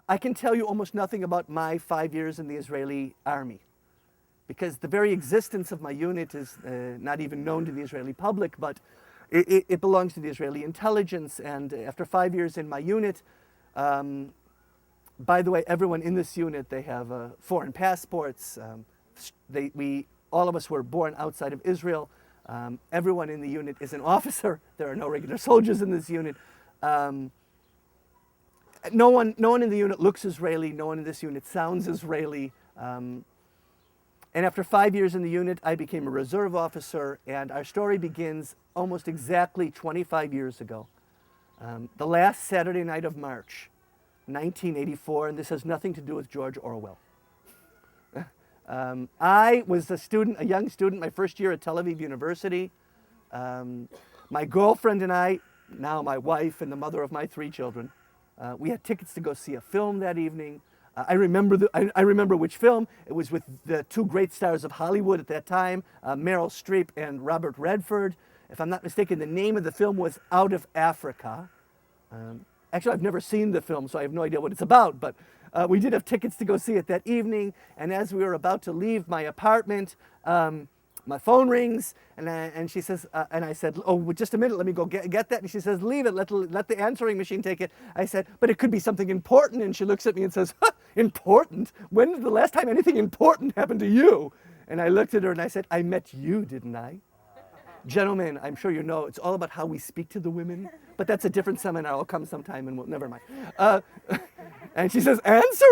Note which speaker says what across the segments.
Speaker 1: I can tell you almost nothing about my 5 years in the Israeli army, because the very existence of my unit is not even known to the Israeli public, but it belongs to the Israeli intelligence. And after 5 years in my unit, by the way, everyone in this unit, they have foreign passports. All of us were born outside of Israel. Everyone in the unit is an officer. There are no regular soldiers in this unit. No one in the unit looks Israeli. No one in this unit sounds Israeli. And after 5 years in the unit, I became a reserve officer, and our story begins almost exactly 25 years ago. The last Saturday night of March, 1984, and this has nothing to do with George Orwell. I was a young student, my first year at Tel Aviv University. My girlfriend and I, now my wife and the mother of my 3 children, we had tickets to go see a film that evening. I remember which film. It was with the 2 great stars of Hollywood at that time, Meryl Streep and Robert Redford. If I'm not mistaken, the name of the film was Out of Africa. Actually, I've never seen the film, so I have no idea what it's about, but we did have tickets to go see it that evening, and as we were about to leave my apartment, my phone rings, and she says, and I said, oh, just a minute, let me go get that. And she says, leave it, let the answering machine take it. I said, but it could be something important. And she looks at me and says, important? When did the last time anything important happened to you? And I looked at her and I said, I met you, didn't I? Gentlemen, I'm sure you know, it's all about how we speak to the women, but that's a different seminar. I'll come sometime and never mind. And she says, answer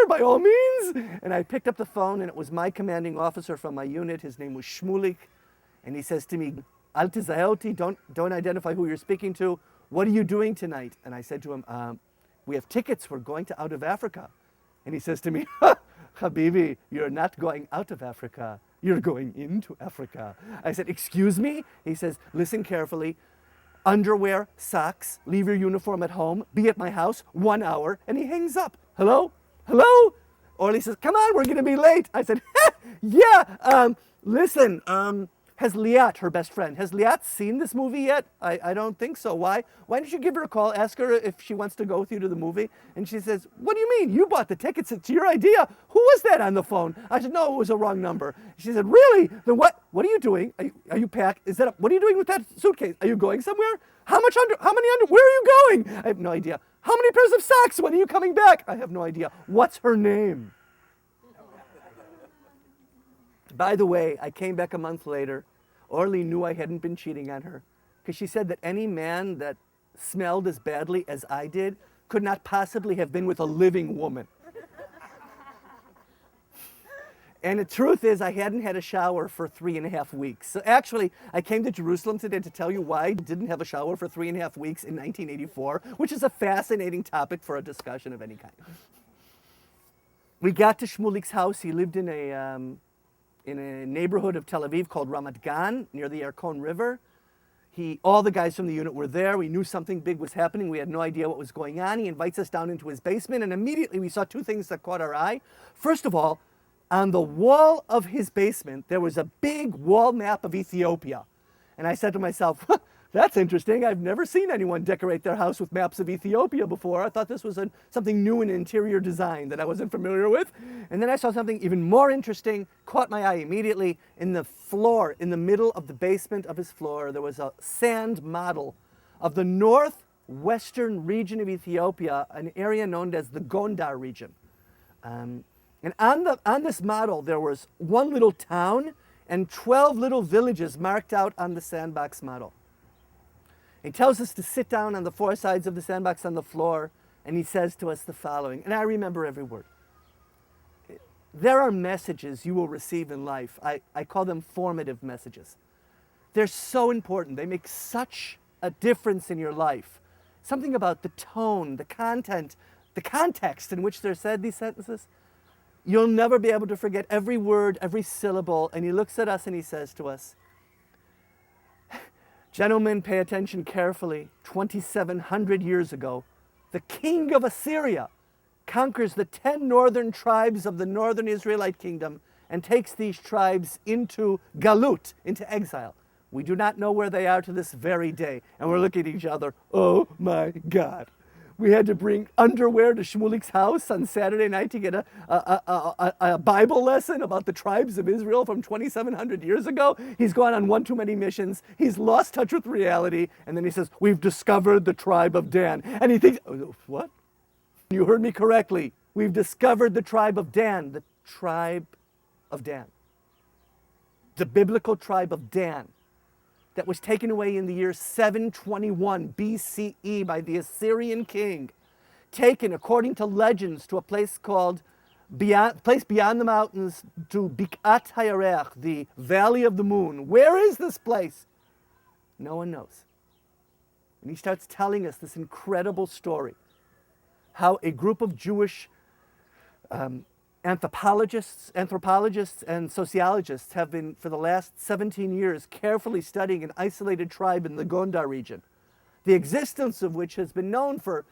Speaker 1: by all means. And I picked up the phone, and it was my commanding officer from my unit. His name was Shmulik. And he says to me, Al tizahelti, don't identify who you're speaking to. What are you doing tonight? And I said to him, we have tickets. We're going to Out of Africa. And he says to me, Habibi, you're not going out of Africa. You're going into Africa. I said, excuse me? He says, listen carefully. Underwear, socks, leave your uniform at home, be at my house, 1 hour, and he hangs up. Hello? Hello? Orly says, come on, we're going to be late. I said, yeah, listen, has Liat, her best friend, has Liat seen this movie yet? I don't think so. Why? Why don't you give her a call, ask her if she wants to go with you to the movie? And she says, what do you mean? You bought the tickets, it's your idea. Who was that on the phone? I said, no, it was a wrong number. She said, really? Then what are you doing? Are you packed? What are you doing with that suitcase? Are you going somewhere? How many where are you going? I have no idea. How many pairs of socks? When are you coming back? I have no idea. What's her name? By the way, I came back a month later. Orly knew I hadn't been cheating on her, because she said that any man that smelled as badly as I did could not possibly have been with a living woman. And the truth is, I hadn't had a shower for 3.5 weeks. So actually, I came to Jerusalem today to tell you why I didn't have a shower for 3.5 weeks in 1984, which is a fascinating topic for a discussion of any kind. We got to Shmulik's house. He lived in a neighborhood of Tel Aviv called Ramat Gan, near the Yarkon River. All the guys from the unit were there. We knew something big was happening. We had no idea what was going on. He invites us down into his basement, and immediately we saw 2 things that caught our eye. First of all, on the wall of his basement, there was a big wall map of Ethiopia. And I said to myself, that's interesting. I've never seen anyone decorate their house with maps of Ethiopia before. I thought this was something new in interior design that I wasn't familiar with. And then I saw something even more interesting, caught my eye immediately. In the floor, in the middle of the basement of his floor, there was a sand model of the northwestern region of Ethiopia, an area known as the Gondar region. And on this model, there was 1 little town and 12 little villages marked out on the sandbox model. He tells us to sit down on the 4 sides of the sandbox on the floor, and he says to us the following, and I remember every word. There are messages you will receive in life. I call them formative messages. They're so important. They make such a difference in your life. Something about the tone, the content, the context in which they're said, these sentences. You'll never be able to forget every word, every syllable. And he looks at us and he says to us, gentlemen, pay attention carefully. 2,700 years ago, the king of Assyria conquers the 10 northern tribes of the northern Israelite kingdom and takes these tribes into galut, into exile. We do not know where they are to this very day. And we're looking at each other, oh my God. We had to bring underwear to Shmulik's house on Saturday night to get a Bible lesson about the tribes of Israel from 2,700 years ago. He's gone on one too many missions. He's lost touch with reality. And then he says, we've discovered the tribe of Dan. And he thinks, what? You heard me correctly. We've discovered the tribe of Dan. The tribe of Dan. The biblical tribe of Dan that was taken away in the year 721 BCE by the Assyrian king, taken, according to legends, to a place called, beyond the mountains, to Bikat Hayarech, the Valley of the Moon. Where is this place? No one knows. And he starts telling us this incredible story, how a group of Jewish anthropologists and sociologists have been, for the last 17 years, carefully studying an isolated tribe in the Gondar region, the existence of which has been known for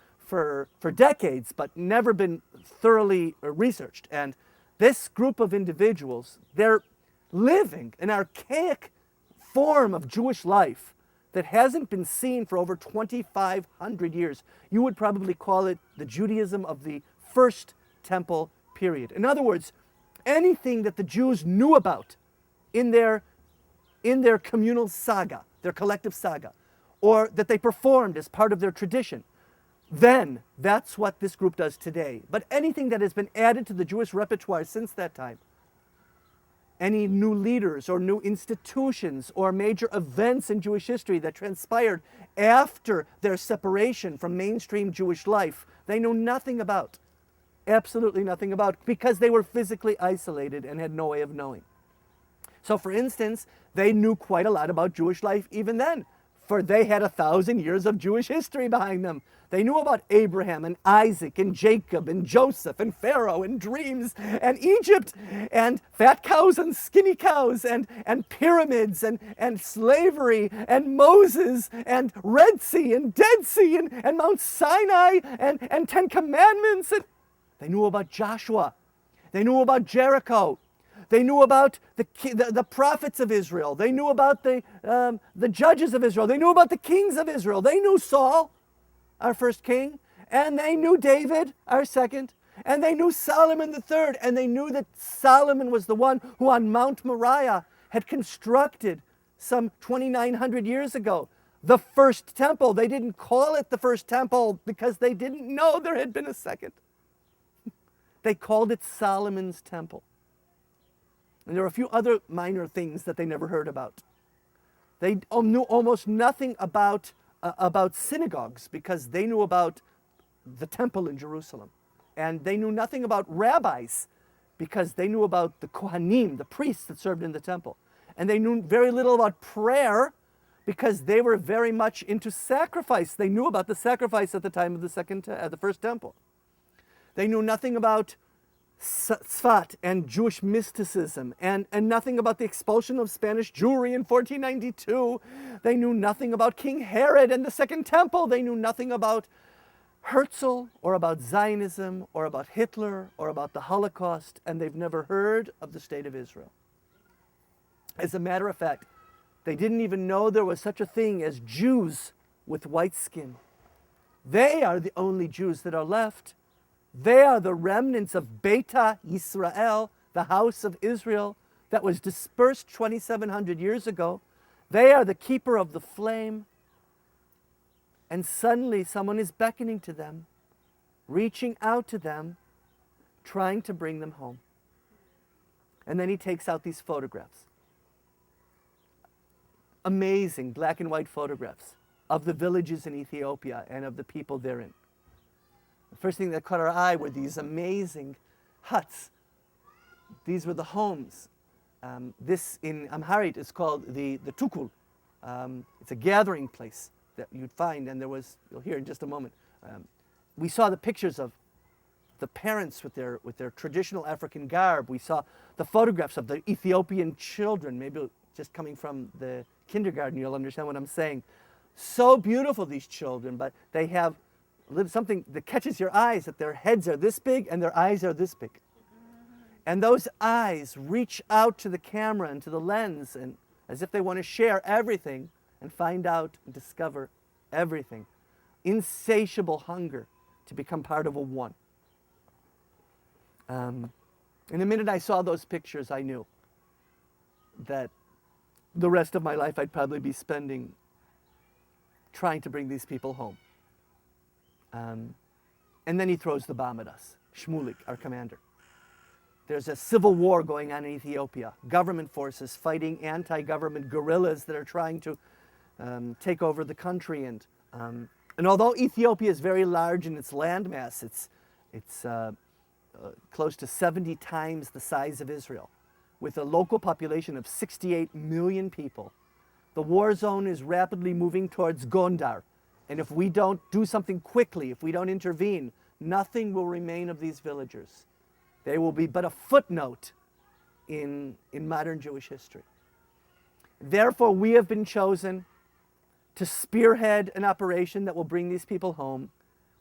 Speaker 1: decades, but never been thoroughly researched. And this group of individuals, they're living an archaic form of Jewish life that hasn't been seen for over 2,500 years. You would probably call it the Judaism of the First Temple period. In other words, anything that the Jews knew about in their communal saga, their collective saga, or that they performed as part of their tradition, then that's what this group does today. But anything that has been added to the Jewish repertoire since that time, any new leaders or new institutions or major events in Jewish history that transpired after their separation from mainstream Jewish life, they know nothing about. Absolutely nothing about, because they were physically isolated and had no way of knowing. So, for instance, they knew quite a lot about Jewish life even then, for they had 1,000 years of Jewish history behind them. They knew about Abraham and Isaac and Jacob and Joseph and Pharaoh and dreams and Egypt and fat cows and skinny cows and pyramids and slavery and Moses and Red Sea and Dead Sea and Mount Sinai and 10 Commandments. And they knew about Joshua. They knew about Jericho. They knew about the prophets of Israel. They knew about the judges of Israel. They knew about the kings of Israel. They knew Saul, our first king, and they knew David, our second, and they knew Solomon the third, and they knew that Solomon was the one who on Mount Moriah had constructed some 2,900 years ago the first temple. They didn't call it the first temple because they didn't know there had been a second. They called it Solomon's temple. And there were a few other minor things that they never heard about. They knew almost nothing about synagogues because they knew about the temple in Jerusalem. And they knew nothing about rabbis because they knew about the Kohanim, the priests that served in the temple. And they knew very little about prayer because they were very much into sacrifice. They knew about the sacrifice at the time of the first temple. They knew nothing about Tzfat and Jewish mysticism and nothing about the expulsion of Spanish Jewry in 1492. They knew nothing about King Herod and the Second Temple. They knew nothing about Herzl or about Zionism or about Hitler or about the Holocaust, and they've never heard of the State of Israel. As a matter of fact, they didn't even know there was such a thing as Jews with white skin. They are the only Jews that are left. They are the remnants of Beta Yisrael, the house of Israel, that was dispersed 2,700 years ago. They are the keeper of the flame. And suddenly someone is beckoning to them, reaching out to them, trying to bring them home. And then he takes out these photographs. Amazing black and white photographs of the villages in Ethiopia and of the people therein. The first thing that caught our eye were these amazing huts. These were the homes. This in Amharic is called the tukul. It's a gathering place that you'd find, and you'll hear in just a moment. We saw the pictures of the parents with their traditional African garb. We saw the photographs of the Ethiopian children. Maybe just coming from the kindergarten, you'll understand what I'm saying. So beautiful, these children, but they have something that catches your eyes, that their heads are this big and their eyes are this big. And those eyes reach out to the camera and to the lens, and as if they want to share everything and find out and discover everything. Insatiable hunger to become part of a one. And the minute I saw those pictures, I knew that the rest of my life I'd probably be spending trying to bring these people home. And then he throws the bomb at us, Shmulik, our commander. There's a civil war going on in Ethiopia. Government forces fighting anti-government guerrillas that are trying to take over the country. And although Ethiopia is very large in its landmass, it's close to 70 times the size of Israel, with a local population of 68 million people. The war zone is rapidly moving towards Gondar. And if we don't do something quickly, if we don't intervene, nothing will remain of these villagers. They will be but a footnote in modern Jewish history. Therefore, we have been chosen to spearhead an operation that will bring these people home.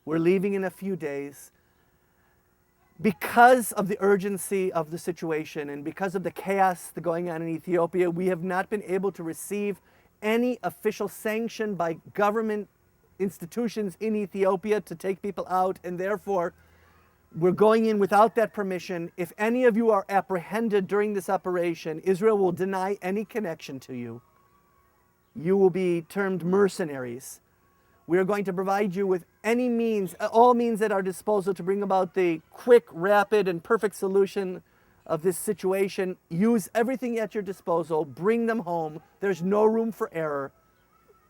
Speaker 1: We're leaving in a few days. Because of the urgency of the situation and because of the chaos that's going on in Ethiopia, we have not been able to receive any official sanction by government institutions in Ethiopia to take people out, and therefore we're going in without that permission. If any of you are apprehended during this operation, Israel will deny any connection to you. You will be termed mercenaries. We are going to provide you with any means, all means at our disposal to bring about the quick, rapid, and perfect solution of this situation. Use everything at your disposal. Bring them home. There's no room for error.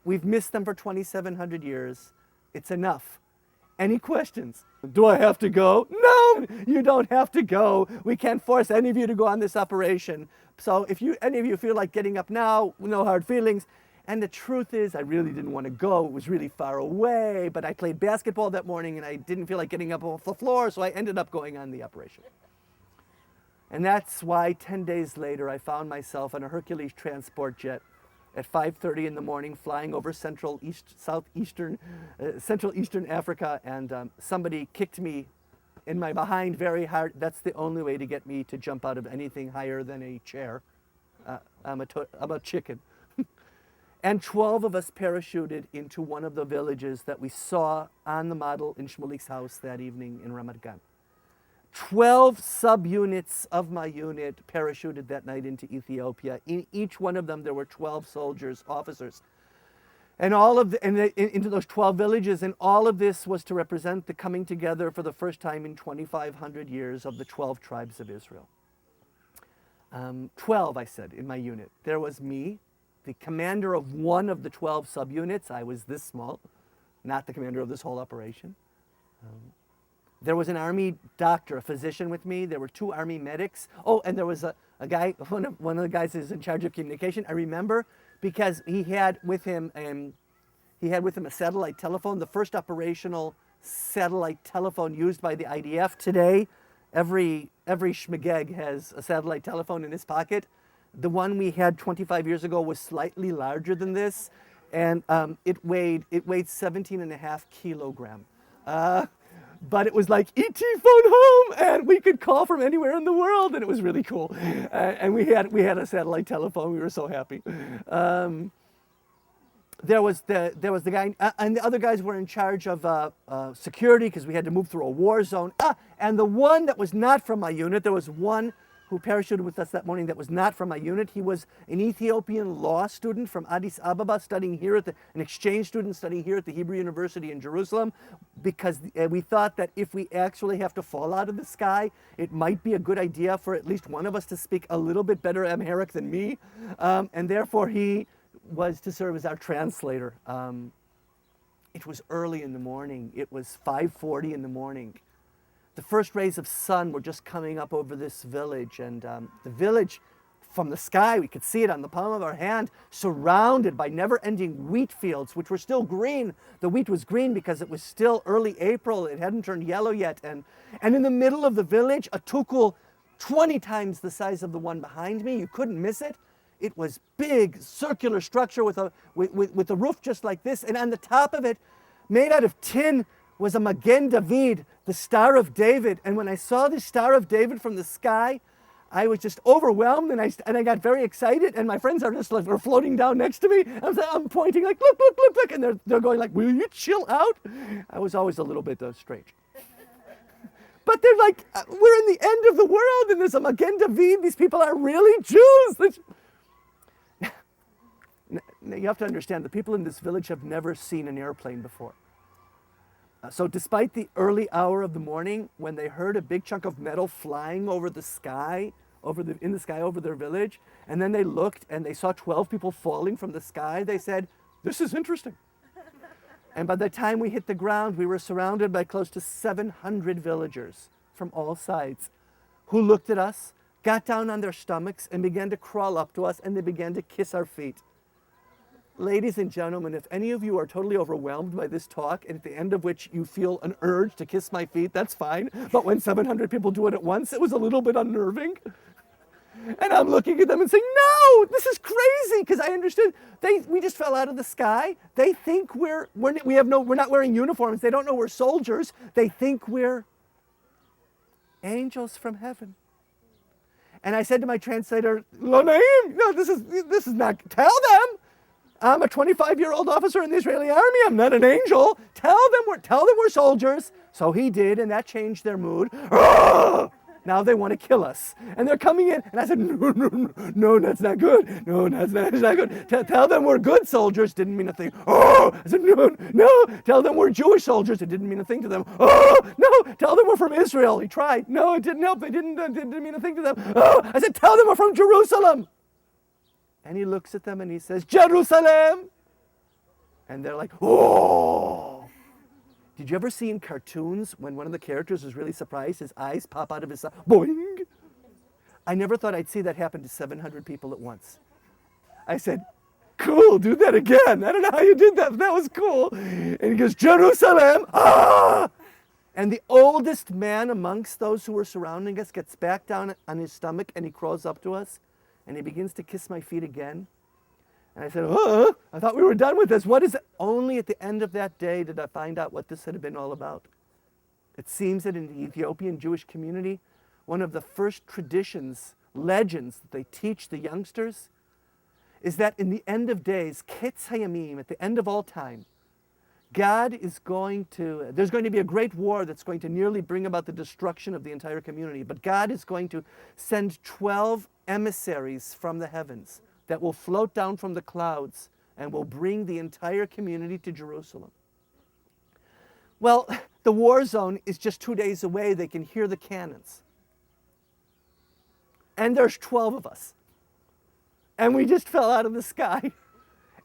Speaker 1: We've missed them for 2,700 years. It's enough. Any questions? Do I have to go? No, you don't have to go. We can't force any of you to go on this operation. So if any of you feel like getting up now, no hard feelings. And the truth is, I really didn't want to go. It was really far away, but I played basketball that morning and I didn't feel like getting up off the floor, so I ended up going on the operation. And that's why 10 days later, I found myself on a Hercules transport jet at 5:30 in the morning, flying over Central Eastern Africa, and somebody kicked me in my behind very hard. That's the only way to get me to jump out of anything higher than a chair. I'm a chicken. And 12 of us parachuted into one of the villages that we saw on the model in Shmulik's house that evening in Ramat Gan. 12 subunits of my unit parachuted that night into Ethiopia. In each one of them, there were 12 soldiers, officers, and into those 12 villages. And all of this was to represent the coming together for the first time in 2,500 years of the 12 tribes of Israel. 12, I said, in my unit. There was me, the commander of one of the 12 subunits. I was this small, not the commander of this whole operation. There was an army doctor, a physician with me. There were 2 army medics. Oh, and there was a guy, one of the guys who's in charge of communication. I remember because he had with him a satellite telephone, the first operational satellite telephone used by the IDF today. Every shmageg has a satellite telephone in his pocket. The one we had 25 years ago was slightly larger than this, and it weighed 17.5 kilograms. But it was like, E.T. phone home, and we could call from anywhere in the world, and it was really cool. And we had a satellite telephone. We were so happy. There was the guy, and the other guys were in charge of security because we had to move through a war zone. And the one that was not from my unit, there was one who parachuted with us that morning that was not from my unit. He was an Ethiopian law student from Addis Ababa, studying here an exchange student studying here at the Hebrew University in Jerusalem, because we thought that if we actually have to fall out of the sky, it might be a good idea for at least one of us to speak a little bit better Amharic than me, and therefore he was to serve as our translator. It was early in the morning. It was 5:40 in the morning. The first rays of sun were just coming up over this village, and the village from the sky, we could see it on the palm of our hand, surrounded by never-ending wheat fields, which were still green. The wheat was green because it was still early April. It hadn't turned yellow yet. And in the middle of the village, a tukul 20 times the size of the one behind me. You couldn't miss it. It was big, circular structure with a roof just like this. And on the top of it, made out of tin, was a Magen David, the Star of David. And when I saw the Star of David from the sky, I was just overwhelmed, and I got very excited, and my friends are just like, were floating down next to me. I'm pointing like, look, look, look, look, and they're going like, will you chill out? I was always a little bit strange. But they're like, we're in the end of the world, and there's a Magen David. These people are really Jews. Now, you have to understand, the people in this village have never seen an airplane before. So despite the early hour of the morning, when they heard a big chunk of metal flying over the sky, in the sky over their village, and then they looked and they saw 12 people falling from the sky, they said, this is interesting. And by the time we hit the ground, we were surrounded by close to 700 villagers from all sides who looked at us, got down on their stomachs, and began to crawl up to us, and they began to kiss our feet. Ladies and gentlemen, if any of you are totally overwhelmed by this talk, and at the end of which you feel an urge to kiss my feet, that's fine. But when 700 people do it at once, it was a little bit unnerving. And I'm looking at them and saying, no, this is crazy, because I understood. We just fell out of the sky. They think we're not wearing uniforms. They don't know we're soldiers. They think we're angels from heaven. And I said to my translator, Lo Naim, no, this is not, tell them. I'm a 25-year-old officer in the Israeli army. I'm not an angel. Tell them we're soldiers. So he did, and that changed their mood. Now they want to kill us. And they're coming in, and I said, no, that's not good. No, that's not good. Tell them we're good soldiers. Didn't mean a thing. I said, no. Tell them we're Jewish soldiers. It didn't mean a thing to them. No. Tell them we're from Israel. He tried. No, it didn't help. It didn't mean a thing to them. I said, tell them we're from Jerusalem. And he looks at them and he says, Jerusalem. And they're like, oh. Did you ever see in cartoons when one of the characters is really surprised, his eyes pop out of his, boing? I never thought I'd see that happen to 700 people at once. I said, cool, do that again. I don't know how you did that, but that was cool. And he goes, Jerusalem, ah! And the oldest man amongst those who were surrounding us gets back down on his stomach and he crawls up to us. And he begins to kiss my feet again. And I said, I thought we were done with this. What is it? Only at the end of that day did I find out what this had been all about. It seems that in the Ethiopian Jewish community, one of the first traditions, legends that they teach the youngsters is that in the end of days, Ketz Hayamim, at the end of all time, there's going to be a great war that's going to nearly bring about the destruction of the entire community. But God is going to send 12 emissaries from the heavens that will float down from the clouds and will bring the entire community to Jerusalem. Well, the war zone is just 2 days away. They can hear the cannons. And there's 12 of us. And we just fell out of the sky.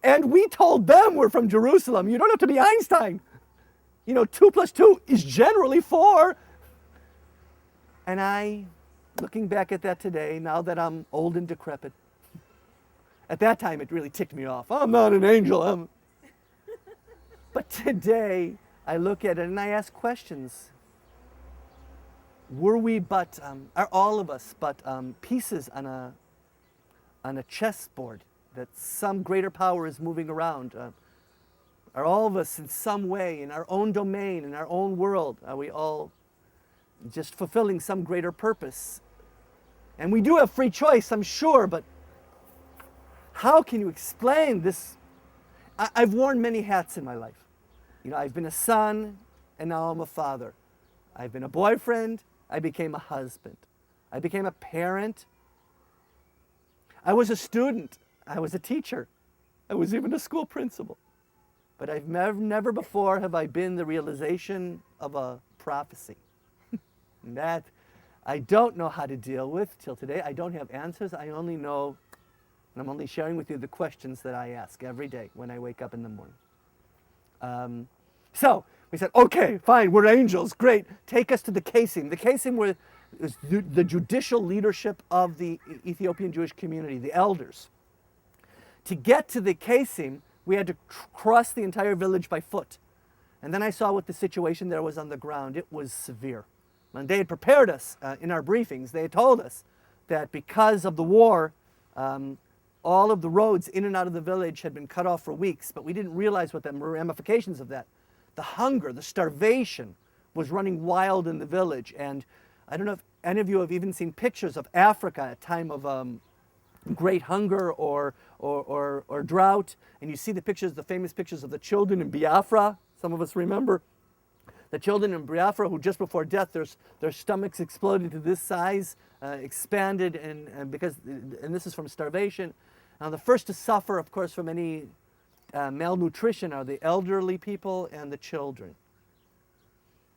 Speaker 1: And we told them we're from Jerusalem. You don't have to be Einstein. 2 + 2 is generally 4. And looking back at that today, now that I'm old and decrepit, at that time it really ticked me off. I'm not an angel. But today I look at it and I ask questions. Are all of us but pieces on a chessboard that some greater power is moving around? Are all of us in some way, in our own domain, in our own world, are we all just fulfilling some greater purpose? And we do have free choice, I'm sure, but how can you explain this? I've worn many hats in my life. I've been a son, and now I'm a father. I've been a boyfriend, I became a husband. I became a parent. I was a student. I was a teacher. I was even a school principal. But I've never before have I been the realization of a prophecy. That I don't know how to deal with till today. I don't have answers. I only know, and I'm only sharing with you the questions that I ask every day when I wake up in the morning. So we said, okay, fine, we're angels, great. Take us to the Kesim. The Kesim was the judicial leadership of the Ethiopian Jewish community, the elders. To get to the Kesim, we had to cross the entire village by foot. And then I saw what the situation there was on the ground. It was severe. When they had prepared us in our briefings, they had told us that because of the war, all of the roads in and out of the village had been cut off for weeks, but we didn't realize what the ramifications of that. The hunger, the starvation was running wild in the village, and I don't know if any of you have even seen pictures of Africa at a time of great hunger or drought, and you see the pictures, the famous pictures of the children in Biafra. Some of us remember the children in Biafra who just before death, their stomachs exploded to this size, expanded, and this is from starvation. Now the first to suffer, of course, from any malnutrition are the elderly people and the children.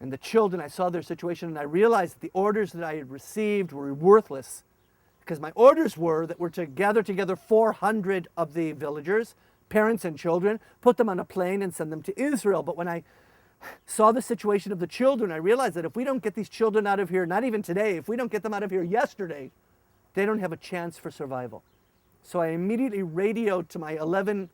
Speaker 1: And the children, I saw their situation, and I realized that the orders that I had received were worthless, because my orders were that we're to gather together 400 of the villagers, parents and children, put them on a plane and send them to Israel. But when I saw the situation of the children, I realized that if we don't get these children out of here, not even today, if we don't get them out of here yesterday, they don't have a chance for survival. So I immediately radioed to my 11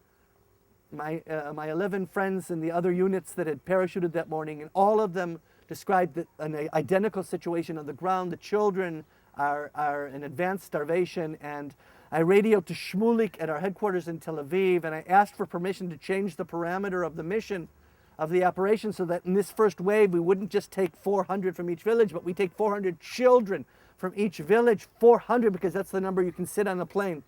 Speaker 1: friends in the other units that had parachuted that morning, and all of them described an identical situation on the ground. The children are in advanced starvation, and I radioed to Shmulik at our headquarters in Tel Aviv, and I asked for permission to change the parameter of the mission of the operation so that in this first wave we wouldn't just take 400 from each village, but we take 400 children from each village, 400, because that's the number you can sit on a plane.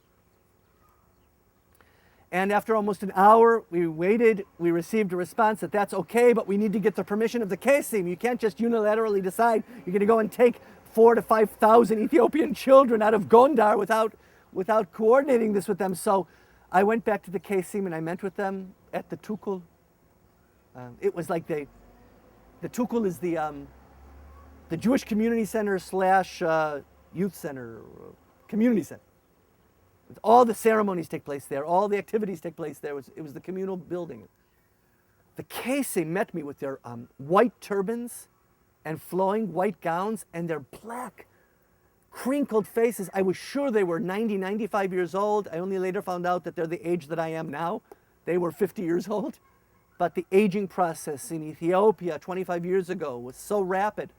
Speaker 1: And after almost an hour, we waited, we received a response that that's okay, but we need to get the permission of the Kesim. You can't just unilaterally decide you're going to go and take 4,000 to 5,000 Ethiopian children out of Gondar without coordinating this with them. So I went back to the Kesim and I met with them at the Tukul. It was like the Tukul is the Jewish community center / youth center, community center. All the ceremonies take place there. All the activities take place there. It was the communal building. The Kesim met me with their white turbans and flowing white gowns and their black, crinkled faces. I was sure they were 90, 95 years old. I only later found out that they're the age that I am now. They were 50 years old. But the aging process in Ethiopia 25 years ago was so rapid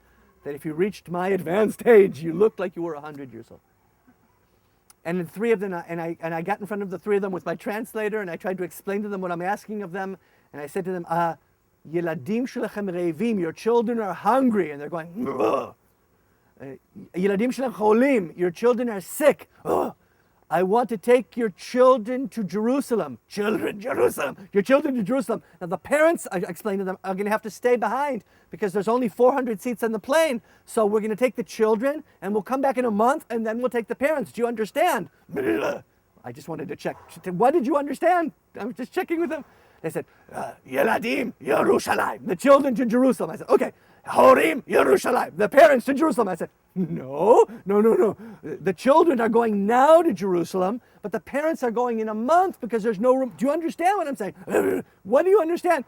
Speaker 1: that if you reached my advanced age, you looked like you were 100 years old. And the three of them, and I got in front of the three of them with my translator, and I tried to explain to them what I'm asking of them. And I said to them, Yeladim shelachem reivim, your children are hungry. And they're going, ugh. Yeladim shelachem cholim, your children are sick. Ugh. I want to take your children to Jerusalem. Children, Jerusalem. Your children to Jerusalem. Now the parents, I explained to them, are going to have to stay behind because there's only 400 seats on the plane. So we're going to take the children and we'll come back in a month and then we'll take the parents. Do you understand? I just wanted to check. What did you understand? I was just checking with them. They said, Yeladim, Yerushalayim. The children to Jerusalem. I said, okay. Horim, Yerushalayim. The parents to Jerusalem. I said, no. The children are going now to Jerusalem, but the parents are going in a month because there's no room. Do you understand what I'm saying? What do you understand?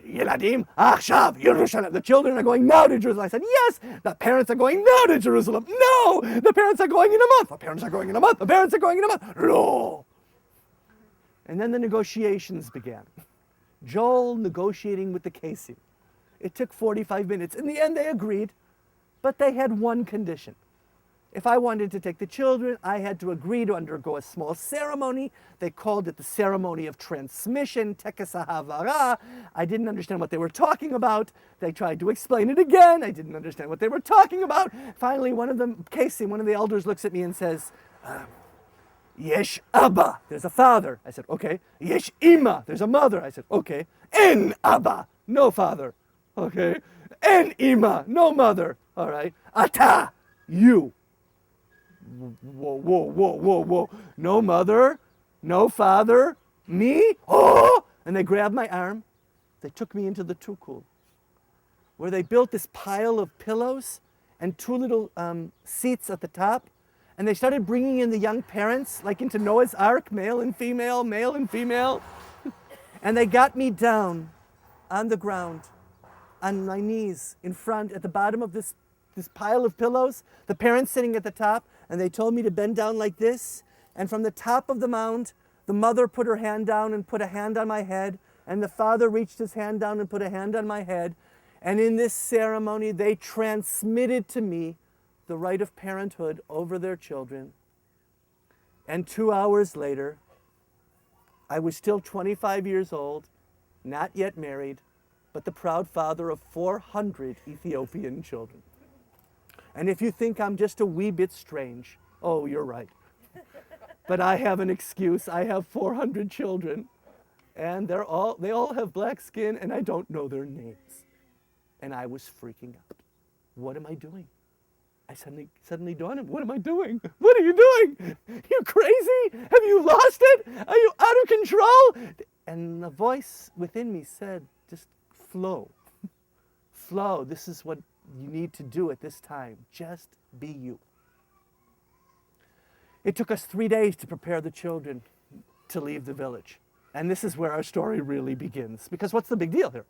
Speaker 1: Yeladim, Achshav, Yerushalayim. The children are going now to Jerusalem. I said, yes. The parents are going now to Jerusalem. No. The parents are going in a month. The parents are going in a month. The parents are going in a month. No. And then the negotiations began. Joel negotiating with the Kesim. It took 45 minutes. In the end, they agreed, but they had one condition. If I wanted to take the children, I had to agree to undergo a small ceremony. They called it the ceremony of transmission, Tekes HaHavara. I didn't understand what they were talking about. They tried to explain it again. I didn't understand what they were talking about. Finally, one of them, Kesim, one of the elders, looks at me and says, Yesh Abba, there's a father. I said, okay. Yesh Ima, there's a mother. I said, okay. En Abba, no father. Okay. En Ima, no mother. All right. Ata, you. Whoa. No mother, no father, me? Oh! And they grabbed my arm. They took me into the Tukul, where they built this pile of pillows and two little seats at the top. And they started bringing in the young parents, like into Noah's Ark, male and female. And they got me down on the ground, on my knees, in front, at the bottom of this pile of pillows, the parents sitting at the top, and they told me to bend down like this. And from the top of the mound, the mother put her hand down and put a hand on my head, and the father reached his hand down and put a hand on my head. And in this ceremony, they transmitted to me the right of parenthood over their children. And 2 hours later, I was still 25 years old, not yet married, but the proud father of 400 Ethiopian children. And if you think I'm just a wee bit strange, oh, you're right. But I have an excuse. I have 400 children, and they all have black skin, and I don't know their names. And I was freaking out. What am I doing? I suddenly dawned on me, what am I doing? What are you doing? You crazy? Have you lost it? Are you out of control? And the voice within me said, just flow. Flow. This is what you need to do at this time. Just be you. It took us 3 days to prepare the children to leave the village. And this is where our story really begins. Because what's the big deal here?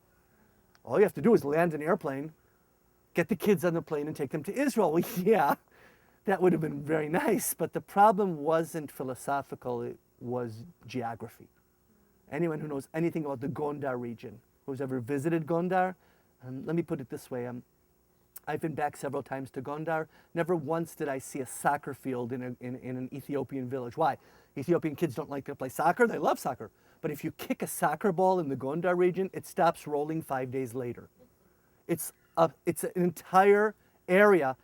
Speaker 1: All you have to do is land an airplane, get the kids on the plane and take them to Israel. Well, yeah, that would have been very nice, but the problem wasn't philosophical, it was geography. Anyone who knows anything about the Gondar region, who's ever visited Gondar, let me put it this way, I've been back several times to Gondar. Never once did I see a soccer field in an Ethiopian village. Why? Ethiopian kids don't like to play soccer, they love soccer. But if you kick a soccer ball in the Gondar region, it stops rolling 5 days later. It's an entire area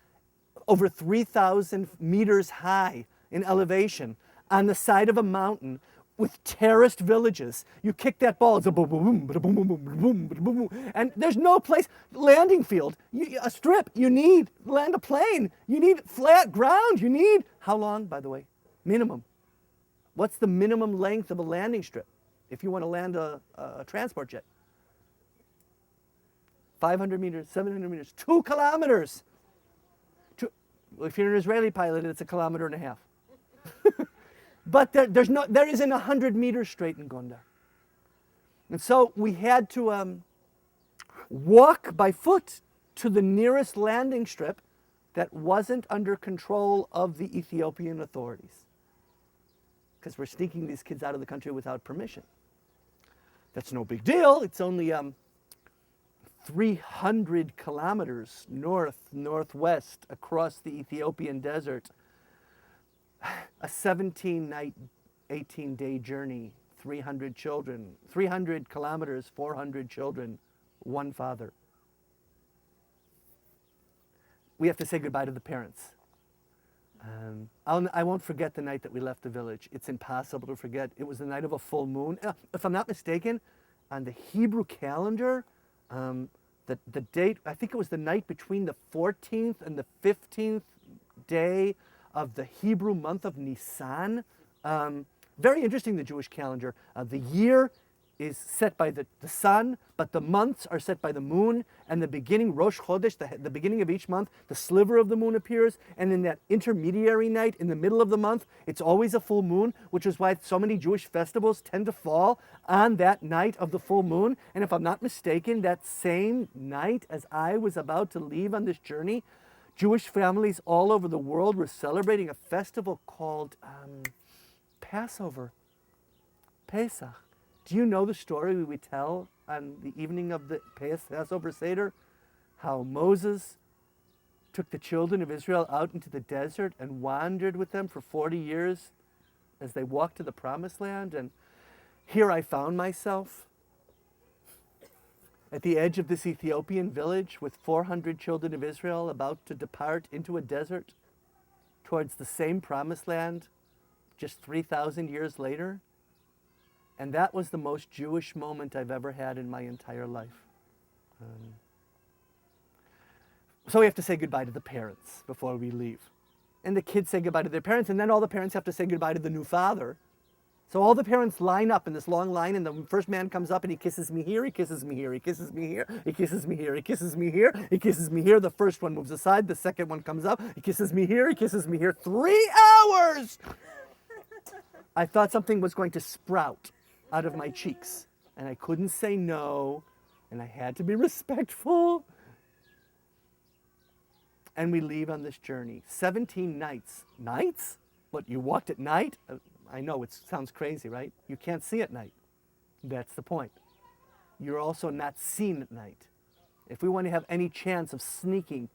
Speaker 1: over 3,000 meters high in elevation on the side of a mountain with terraced villages. You kick that ball, it's a boom, boom, boom, boom, boom, boom, boom, boom, and there's no place, landing field, a strip, you need, land a plane, you need flat ground, you need, how long, by the way? Minimum. What's the minimum length of a landing strip if you want to land a transport jet? 500 meters, 700 meters, 2 kilometers. If you're an Israeli pilot, it's 1.5 kilometers. But there isn't 100 meters straight in Gondar. And so we had to walk by foot to the nearest landing strip that wasn't under control of the Ethiopian authorities. Because we're sneaking these kids out of the country without permission. That's no big deal. It's only 300 kilometers northwest across the Ethiopian desert. A 17-night, 18-day journey, 300 children, 300 kilometers, 400 children, one father. We have to say goodbye to the parents. I won't forget the night that we left the village. It's impossible to forget. It was the night of a full moon. If I'm not mistaken, on the Hebrew calendar, the date, I think it was the night between the 14th and the 15th day of the Hebrew month of Nisan. Very interesting, the Jewish calendar. The year is set by the sun, but the months are set by the moon, and the beginning, Rosh Chodesh, the beginning of each month, the sliver of the moon appears, and in that intermediary night, in the middle of the month, it's always a full moon, which is why so many Jewish festivals tend to fall on that night of the full moon. And if I'm not mistaken, that same night as I was about to leave on this journey, Jewish families all over the world were celebrating a festival called Passover, Pesach. Do you know the story we tell on the evening of the Passover Seder? How Moses took the children of Israel out into the desert and wandered with them for 40 years as they walked to the Promised Land. And here I found myself at the edge of this Ethiopian village with 400 children of Israel about to depart into a desert towards the same Promised Land just 3,000 years later. And that was the most Jewish moment I've ever had in my entire life. So we have to say goodbye to the parents before we leave. And the kids say goodbye to their parents, and then all the parents have to say goodbye to the new father. So all the parents line up in this long line, and the first man comes up and he kisses me here, he kisses me here, he kisses me here, he kisses me here, he kisses me here, he kisses me here. The first one moves aside, the second one comes up, he kisses me here, he kisses me here. 3 hours! I thought something was going to sprout out of my cheeks, and I couldn't say no, and I had to be respectful. And we leave on this journey. 17 nights. Nights? What, you walked at night? I know, it sounds crazy, right? You can't see at night. That's the point. You're also not seen at night. If we want to have any chance of sneaking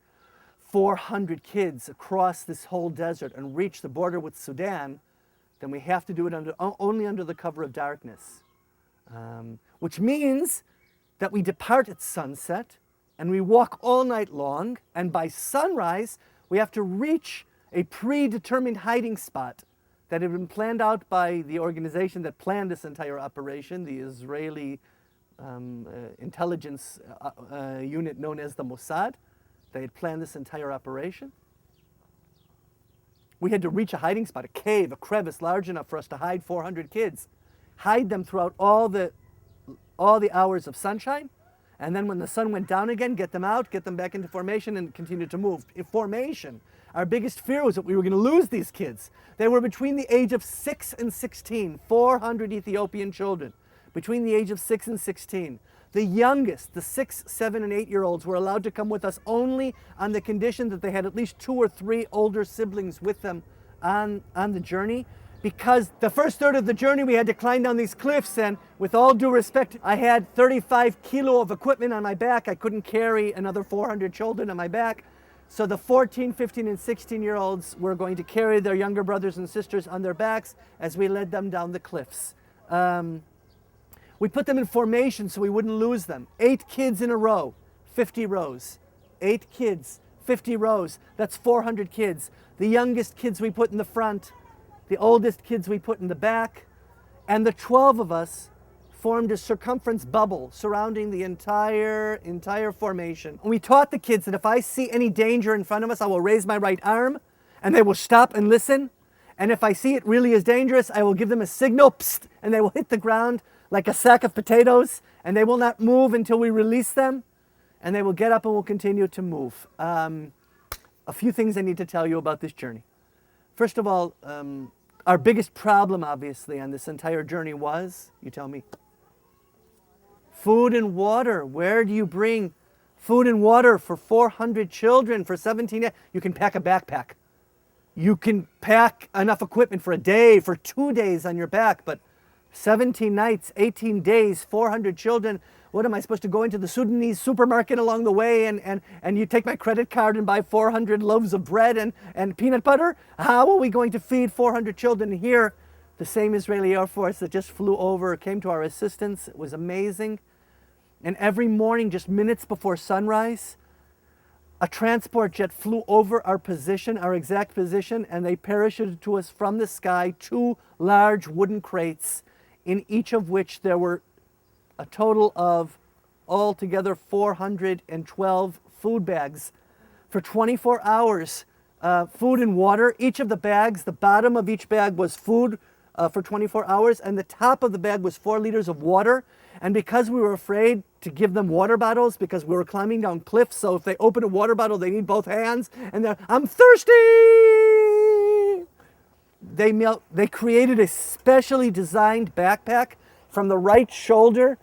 Speaker 1: 400 kids across this whole desert and reach the border with Sudan, then we have to do it only under the cover of darkness. Which means that we depart at sunset And we walk all night long, and by sunrise, we have to reach a predetermined hiding spot that had been planned out by the organization that planned this entire operation, the Israeli intelligence unit known as the Mossad. They had planned this entire operation. We had to reach a hiding spot, a cave, a crevice large enough for us to hide 400 kids, hide them throughout all the hours of sunshine, and then when the sun went down again, get them out, get them back into formation, and continue to move. In formation, our biggest fear was that we were going to lose these kids. They were between the age of 6 and 16, 400 Ethiopian children, between the age of 6 and 16. The youngest, the 6, 7, and 8-year-olds, were allowed to come with us only on the condition that they had at least 2 or 3 older siblings with them on the journey. Because the first third of the journey we had to climb down these cliffs, and with all due respect, I had 35 kilo of equipment on my back. I couldn't carry another 400 children on my back. So the 14, 15, and 16-year-olds were going to carry their younger brothers and sisters on their backs as we led them down the cliffs. We put them in formation so we wouldn't lose them. 8 kids in a row, 50 rows. 8 kids, 50 rows. That's 400 kids. The youngest kids we put in the front, the oldest kids we put in the back, and the 12 of us formed a circumference bubble surrounding the entire formation. And we taught the kids that if I see any danger in front of us, I will raise my right arm, and they will stop and listen. And if I see it really is dangerous, I will give them a signal, psst, and they will hit the ground like a sack of potatoes, and they will not move until we release them, and they will get up and will continue to move. A few things I need to tell you about this journey. First of all, our biggest problem, obviously, on this entire journey was, you tell me, food and water. Where do you bring food and water for 400 children, for 17 days? You can pack a backpack. You can pack enough equipment for a day, for 2 days on your back, but 17 nights, 18 days, 400 children. What am I supposed to go into the Sudanese supermarket along the way and you take my credit card and buy 400 loaves of bread and peanut butter? How are we going to feed 400 children here? The same Israeli Air Force that just flew over came to our assistance. It was amazing. And every morning, just minutes before sunrise, a transport jet flew over our position, our exact position, and they parachuted to us from the sky 2 large wooden crates, in each of which there were a total of altogether 412 food bags. For 24 hours, food and water. Each of the bags, the bottom of each bag was food for 24 hours, and the top of the bag was 4 liters of water. And because we were afraid to give them water bottles, because we were climbing down cliffs, so if they open a water bottle, they need both hands, and they're, I'm thirsty! They created a specially designed backpack. From the right shoulder,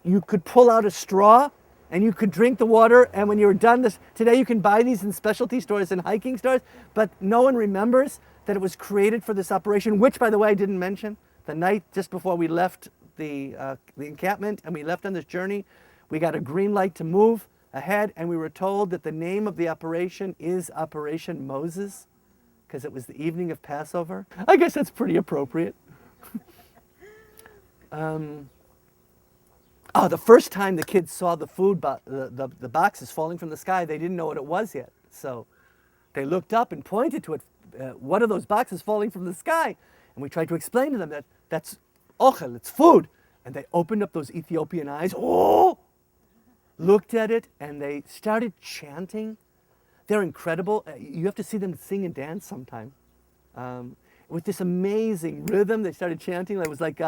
Speaker 1: you could pull out a straw and you could drink the water. And when you were done, today you can buy these in specialty stores and hiking stores, but no one remembers that it was created for this operation, which, by the way, I didn't mention. The night just before we left the encampment and we left on this journey, we got a green light to move ahead, and we were told that the name of the operation is Operation Moses, because it was the evening of Passover. I guess that's pretty appropriate. The first time the kids saw the food, the boxes falling from the sky, they didn't know what it was yet. So they looked up and pointed to it. What are those boxes falling from the sky? And we tried to explain to them that that's ochel, it's food. And they opened up those Ethiopian eyes, looked at it, and they started chanting. They're incredible. You have to see them sing and dance sometime. With this amazing rhythm, they started chanting. It was like,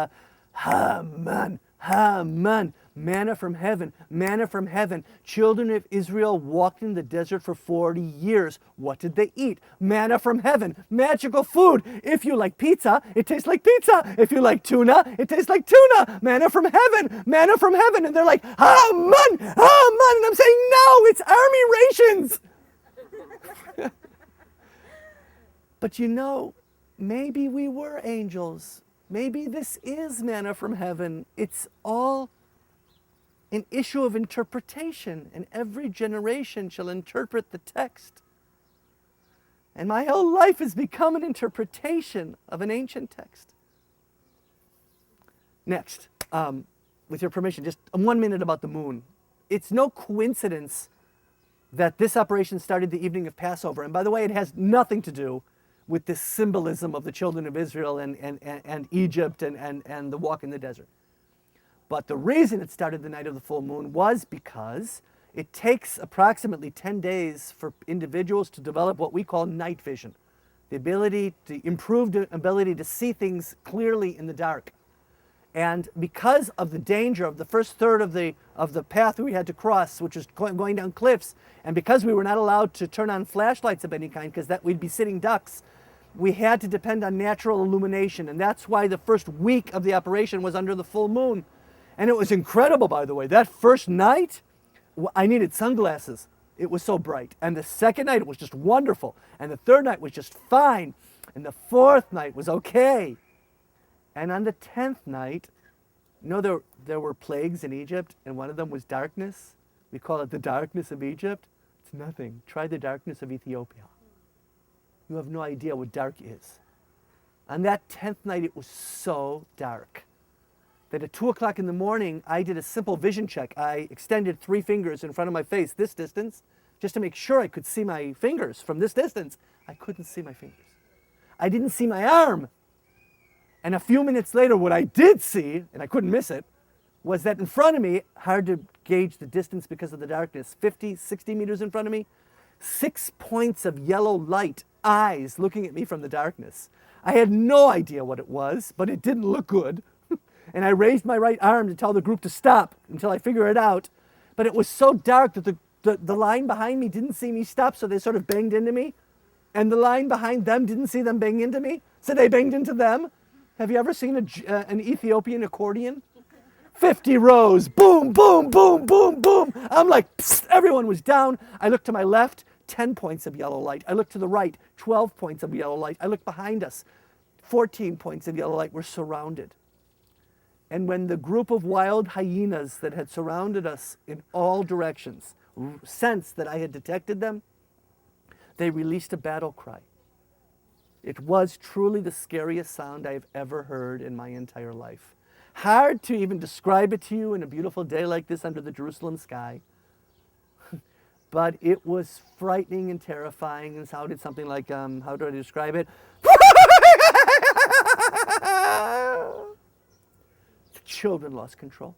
Speaker 1: Haman, Haman, manna from heaven, manna from heaven. Children of Israel walked in the desert for 40 years. What did they eat? Manna from heaven, magical food. If you like pizza, it tastes like pizza. If you like tuna, it tastes like tuna. Manna from heaven, manna from heaven. And they're like, Haman, Haman. And I'm saying, no, it's army rations. But you know, maybe we were angels. Maybe this is manna from heaven. It's all an issue of interpretation, and every generation shall interpret the text. And my whole life has become an interpretation of an ancient text. Next, with your permission, just 1 minute about the moon. it's no coincidence that this operation started the evening of Passover. And by the way, it has nothing to do with this symbolism of the children of Israel and Egypt and the walk in the desert. But the reason it started the night of the full moon was because it takes approximately 10 days for individuals to develop what we call night vision, the improved ability to see things clearly in the dark. And because of the danger of the first third of the path we had to cross, which was going down cliffs, and because we were not allowed to turn on flashlights of any kind, because we'd be sitting ducks, we had to depend on natural illumination. And that's why the first week of the operation was under the full moon. And it was incredible, by the way. That first night, I needed sunglasses. It was so bright. And the second night, it was just wonderful. And the third night was just fine. And the fourth night was okay. And on the 10th night, there were plagues in Egypt, and one of them was darkness. We call it the darkness of Egypt. It's nothing. Try the darkness of Ethiopia. You have no idea what dark is. On that 10th night, it was so dark that at 2 o'clock in the morning, I did a simple vision check. I extended 3 fingers in front of my face this distance, just to make sure I could see my fingers from this distance. I couldn't see my fingers. I didn't see my arm. And a few minutes later, what I did see, and I couldn't miss it, was that in front of me, hard to gauge the distance because of the darkness, 50, 60 meters in front of me, 6 points of yellow light, eyes looking at me from the darkness. I had no idea what it was, but it didn't look good. And I raised my right arm to tell the group to stop until I figure it out. But it was so dark that the line behind me didn't see me stop, so they sort of banged into me. And the line behind them didn't see them bang into me, so they banged into them. Have you ever seen an Ethiopian accordion? 50 rows, boom, boom, boom, boom, boom. I'm like, psst, everyone was down. I looked to my left, 10 points of yellow light. I looked to the right, 12 points of yellow light. I looked behind us, 14 points of yellow light. We're surrounded. And when the group of wild hyenas that had surrounded us in all directions sensed that I had detected them, they released a battle cry. It was truly the scariest sound I've ever heard in my entire life. Hard to even describe it to you in a beautiful day like this under the Jerusalem sky. But it was frightening and terrifying and sounded something like, how do I describe it? The children lost control.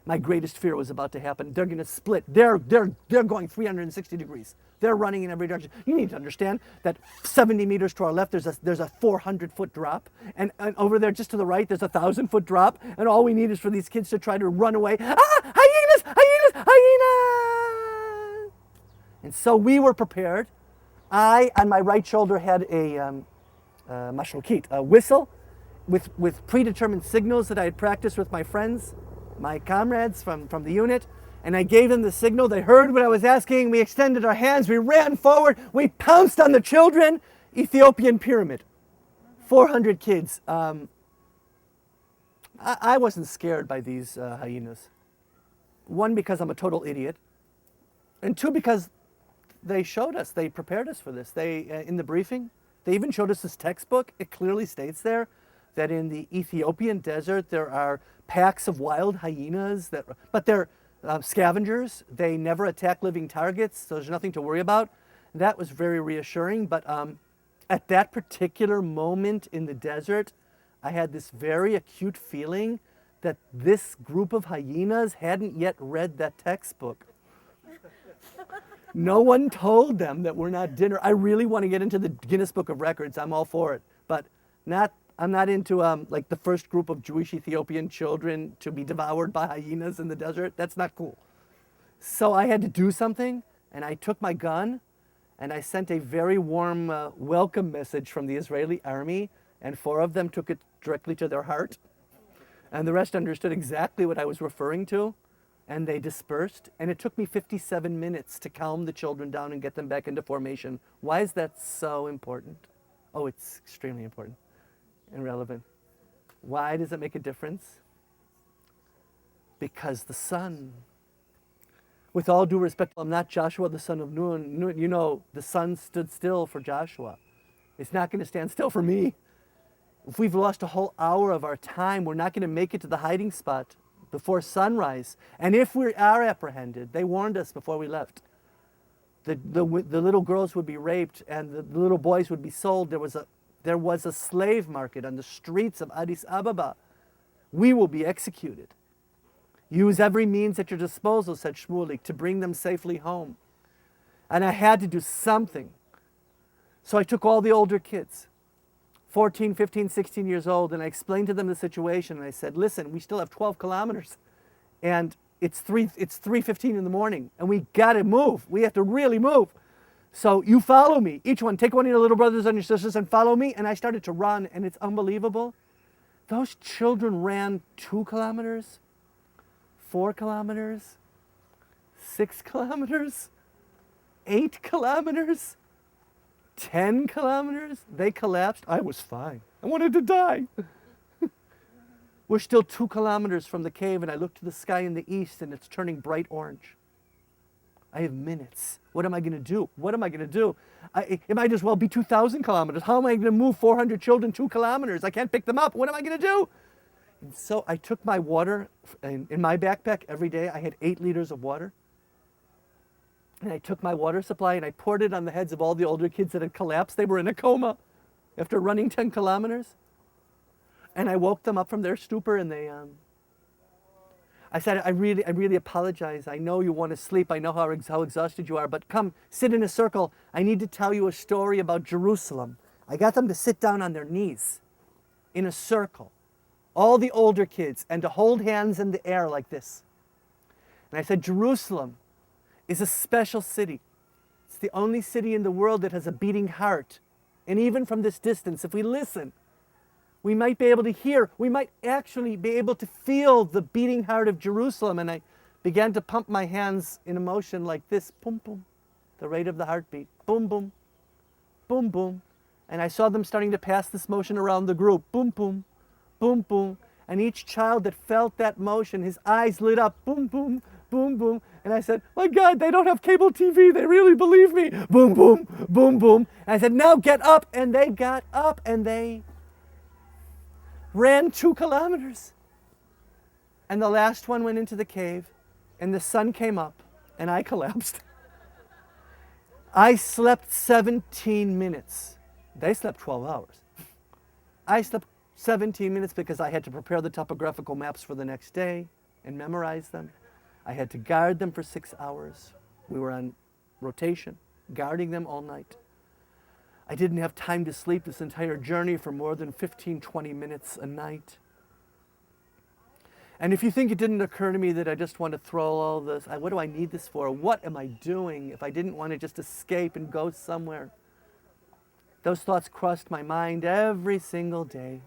Speaker 1: My greatest fear was about to happen. They're going to split. They're going 360 degrees. They're running in every direction. You need to understand that 70 meters to our left, there's a 400-foot drop. And over there, just to the right, there's a 1,000-foot drop. And all we need is for these kids to try to run away. Ah, hyenas, hyenas, hyenas! And so we were prepared. I, on my right shoulder, had a mashlokit, a whistle with predetermined signals that I had practiced with my friends, my comrades from the unit. And I gave them the signal. They heard what I was asking. We extended our hands. We ran forward. We pounced on the children. Ethiopian pyramid. 400 kids. I wasn't scared by these hyenas. One, because I'm a total idiot. And two, because they showed us. They prepared us for this. In the briefing, they even showed us this textbook. It clearly states there that in the Ethiopian desert there are packs of wild hyenas, but they're scavengers. They never attack living targets, so there's nothing to worry about. That was very reassuring, but at that particular moment in the desert, I had this very acute feeling that this group of hyenas hadn't yet read that textbook. No one told them that we're not dinner. I really want to get into the Guinness Book of Records. I'm all for it, but I'm not into like the first group of Jewish Ethiopian children to be devoured by hyenas in the desert. That's not cool. So I had to do something, and I took my gun, and I sent a very warm welcome message from the Israeli army, and 4 of them took it directly to their heart, and the rest understood exactly what I was referring to, and they dispersed. And it took me 57 minutes to calm the children down and get them back into formation. Why is that so important? Oh, it's extremely important and relevant. Why does it make a difference? Because the sun, with all due respect, I'm not Joshua the son of Nun. You know, the sun stood still for Joshua. It's not going to stand still for me. If we've lost a whole hour of our time, we're not going to make it to the hiding spot before sunrise. And if we are apprehended, they warned us before we left. The little girls would be raped and the little boys would be sold. There was a slave market on the streets of Addis Ababa. We will be executed. Use every means at your disposal, said Shmulik, to bring them safely home. And I had to do something. So I took all the older kids, 14, 15, 16 years old, and I explained to them the situation. And I said, listen, we still have 12 kilometers. And it's 3:15 in the morning, and we got to move. We have to really move. So you follow me. Each one, take one of your little brothers and your sisters and follow me. And I started to run, and it's unbelievable. Those children ran 2 kilometers, 4 kilometers, 6 kilometers, 8 kilometers, 10 kilometers. They collapsed. I was fine. I wanted to die. We're still 2 kilometers from the cave, and I look to the sky in the east, and it's turning bright orange. I have minutes. What am I going to do? What am I going to do? It might as well be 2,000 kilometers. How am I going to move 400 children 2 kilometers? I can't pick them up. What am I going to do? And so I took my water in my backpack every day. I had 8 liters of water. And I took my water supply and I poured it on the heads of all the older kids that had collapsed. They were in a coma after running 10 kilometers. And I woke them up from their stupor, and I said, I really apologize. I know you want to sleep. I know how exhausted you are, but come, sit in a circle. I need to tell you a story about Jerusalem. I got them to sit down on their knees in a circle, all the older kids, and to hold hands in the air like this. And I said, Jerusalem is a special city. It's the only city in the world that has a beating heart. And even from this distance, if we listen, we might be able to hear, we might actually be able to feel the beating heart of Jerusalem. And I began to pump my hands in a motion like this, boom, boom, the rate of the heartbeat, boom, boom, boom, boom. And I saw them starting to pass this motion around the group, boom, boom, boom, boom. And each child that felt that motion, his eyes lit up, boom, boom, boom, boom. And I said, my God, they don't have cable TV. They really believe me. Boom, boom, boom, boom. And I said, now get up. And they got up and they ran 2 kilometers. And the last one went into the cave, and the sun came up, and I collapsed. I slept 17 minutes. They slept 12 hours. I slept 17 minutes because I had to prepare the topographical maps for the next day and memorize them. I had to guard them for 6 hours. We were on rotation, guarding them all night. I didn't have time to sleep this entire journey for more than 15, 20 minutes a night. And if you think it didn't occur to me that I just want to throw all this, what do I need this for? What am I doing if I didn't want to just escape and go somewhere? Those thoughts crossed my mind every single day.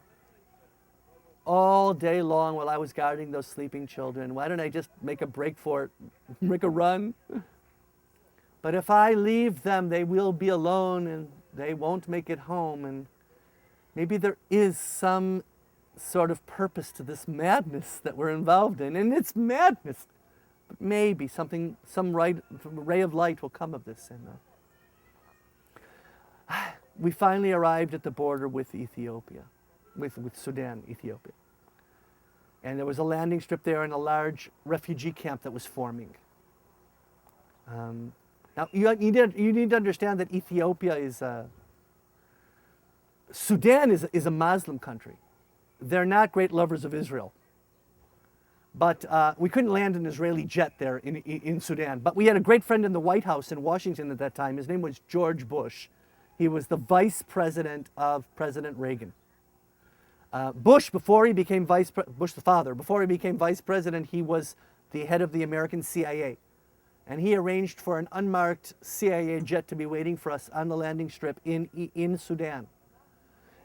Speaker 1: All day long while I was guarding those sleeping children. Why don't I just make a break for it, make a run? But if I leave them, they will be alone and they won't make it home. And maybe there is some sort of purpose to this madness that we're involved in. And it's madness. But maybe some ray of light will come of this. And we finally arrived at the border with Ethiopia, with Sudan, Ethiopia. And there was a landing strip there and a large refugee camp that was forming. Now, you need to understand that Ethiopia is Sudan is a Muslim country. They're not great lovers of Israel. But we couldn't land an Israeli jet there in Sudan. But we had a great friend in the White House in Washington at that time. His name was George Bush. He was the vice president of President Reagan. Bush, before he became Bush the father, before he became vice president, he was the head of the American CIA. And he arranged for an unmarked CIA jet to be waiting for us on the landing strip in Sudan.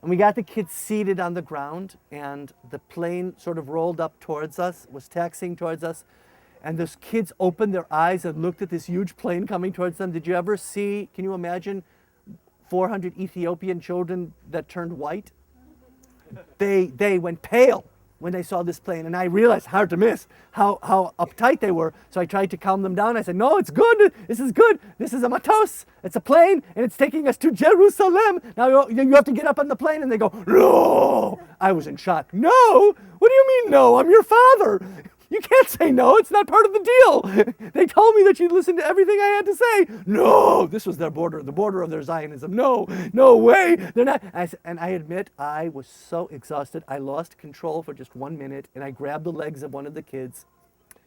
Speaker 1: And we got the kids seated on the ground, and the plane sort of rolled up towards us, was taxiing towards us. And those kids opened their eyes and looked at this huge plane coming towards them. Did you ever see, can you imagine, 400 Ethiopian children that turned white? They went pale when they saw this plane, and I realized, hard to miss, how uptight they were. So I tried to calm them down. I said, no, it's good. This is good. This is a matos. It's a plane, and it's taking us to Jerusalem. Now you have to get up on the plane. And they go, no. I was in shock. No? What do you mean no? I'm your father. You can't say no. It's not part of the deal. They told me that you'd listen to everything I had to say. No, this was their border, the border of their Zionism. No, no way. They're not. And I admit, I was so exhausted. I lost control for just 1 minute, and I grabbed the legs of one of the kids,